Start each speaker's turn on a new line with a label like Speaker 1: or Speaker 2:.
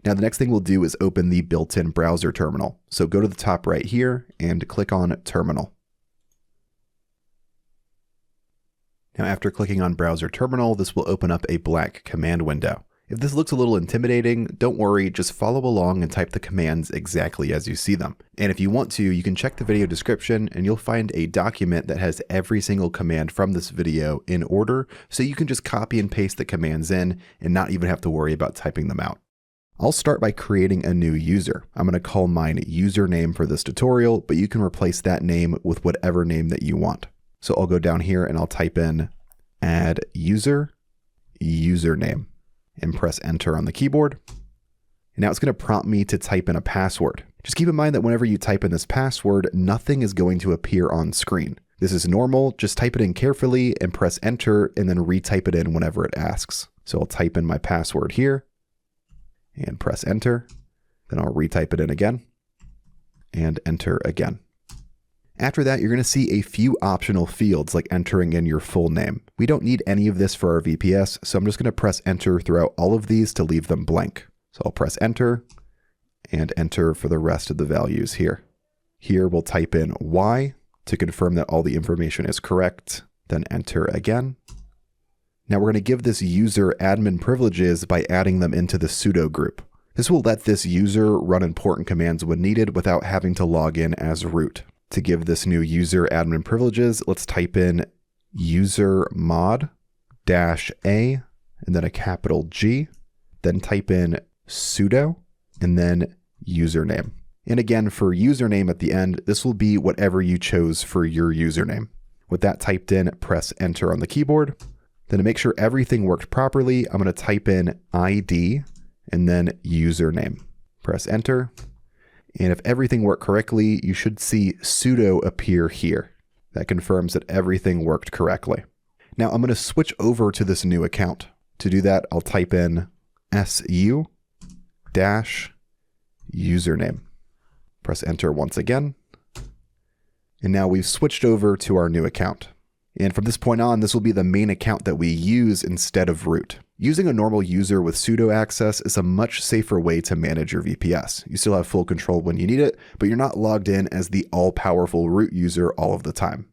Speaker 1: Now the next thing we'll do is open the built-in browser terminal. So go to the top right here and click on Terminal. Now after clicking on Browser Terminal, this will open up a blank command window. If this looks a little intimidating, don't worry, just follow along and type the commands exactly as you see them. And if you want to, you can check the video description and you'll find a document that has every single command from this video in order, so you can just copy and paste the commands in and not even have to worry about typing them out. I'll start by creating a new user. I'm going to call mine username for this tutorial, but you can replace that name with whatever name that you want. So I'll go down here and I'll type in add user username and press enter on the keyboard. And now it's going to prompt me to type in a password. Just keep in mind that whenever you type in this password, nothing is going to appear on screen. This is normal. Just type it in carefully and press enter and then retype it in whenever it asks. So I'll type in my password here and press enter. Then I'll retype it in again and enter again. After that, you're going to see a few optional fields like entering in your full name. We don't need any of this for our VPS, so I'm just going to press enter throughout all of these to leave them blank. So I'll press enter and enter for the rest of the values here. Here we'll type in Y to confirm that all the information is correct, then enter again. Now we're going to give this user admin privileges by adding them into the sudo group. This will let this user run important commands when needed without having to log in as root. To give this new user admin privileges, let's type in usermod -a and then a capital G, then type in sudo and then username. And again, for username at the end, this will be whatever you chose for your username. With that typed in, press enter on the keyboard. Then to make sure everything worked properly, I'm going to type in ID and then username. Press enter. And if everything worked correctly, you should see sudo appear here. That confirms that everything worked correctly. Now I'm going to switch over to this new account. To do that, I'll type in su-username. Press enter once again. And now we've switched over to our new account. And from this point on, this will be the main account that we use instead of root. Using a normal user with sudo access is a much safer way to manage your VPS. You still have full control when you need it, but you're not logged in as the all-powerful root user all of the time.